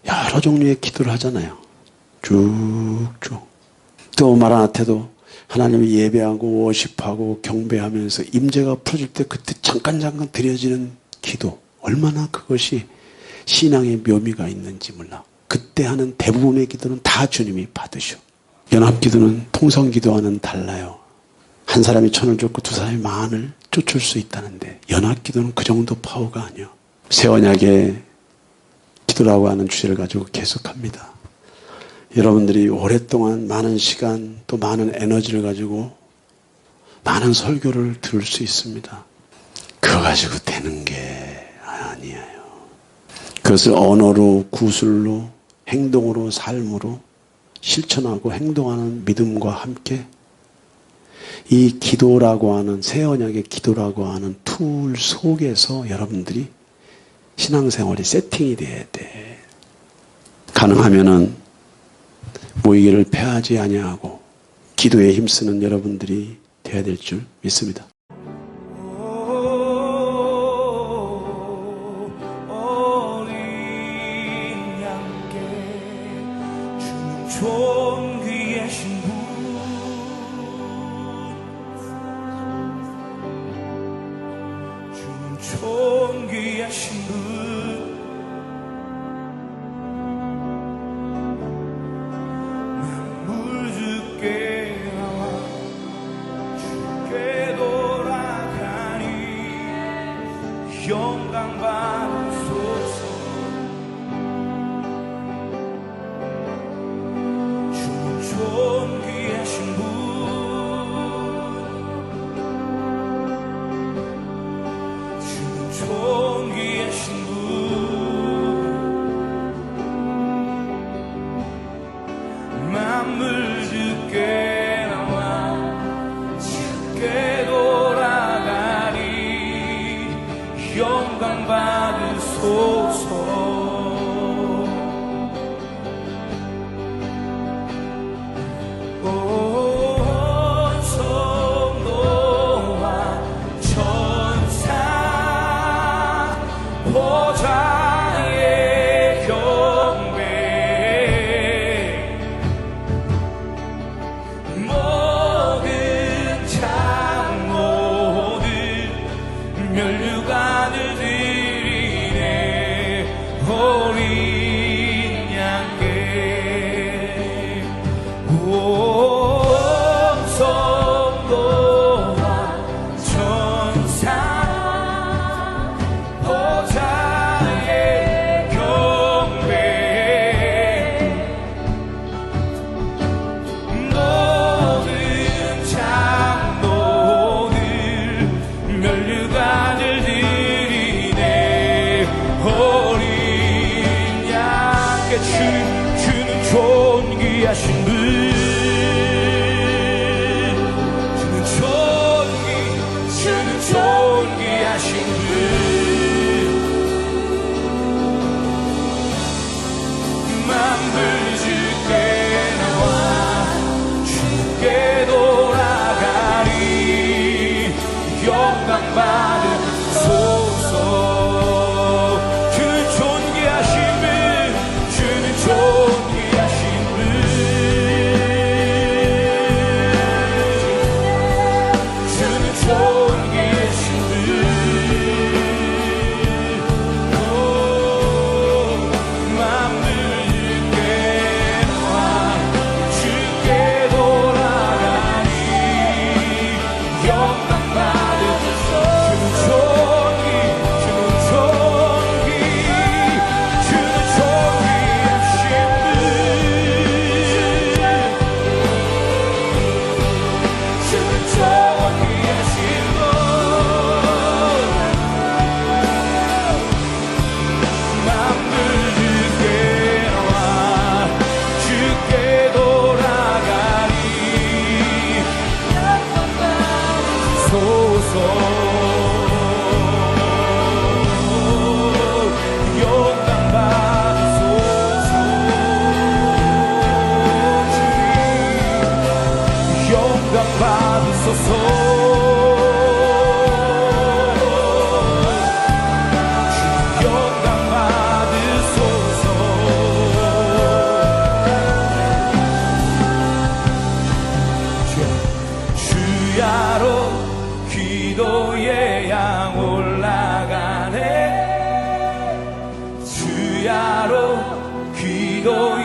여러 종류의 기도를 하잖아요. 쭉쭉. 또 마라나타도 하나님을 예배하고 워십하고 경배하면서 임재가 풀어질 때 그때 잠깐 드려지는 기도. 얼마나 그것이 신앙의 묘미가 있는지 몰라. 그때 하는 대부분의 기도는 다 주님이 받으셔. 연합기도는 통성기도와는 달라요. 한 사람이 천을 쫓고 두 사람이 만을 쫓을 수 있다는데 연합기도는 그 정도 파워가 아니야. 새 언약의 기도라고 하는 주제를 가지고 계속합니다. 여러분들이 오랫동안 많은 시간 또 많은 에너지를 가지고 많은 설교를 들을 수 있습니다. 그거 가지고 되는 게 아니에요. 그것을 언어로, 구술로, 행동으로, 삶으로 실천하고 행동하는 믿음과 함께 이 기도라고 하는, 새 언약의 기도라고 하는 툴 속에서 여러분들이 신앙생활이 세팅이 돼야 돼. 가능하면은 모이기를 패하지 아니하고 기도에 힘쓰는 여러분들이 돼야 될 줄 믿습니다. 존귀하신 분, 주는 존귀하신 분, 만물 주께 나와 주께 돌아가니 영광 받으소서. 존귀하신 분, 주는 존귀하신 분, 영광 받으소서. 영광 받으소서. 주야로 기도의 양 올라가네. 주야로 기도의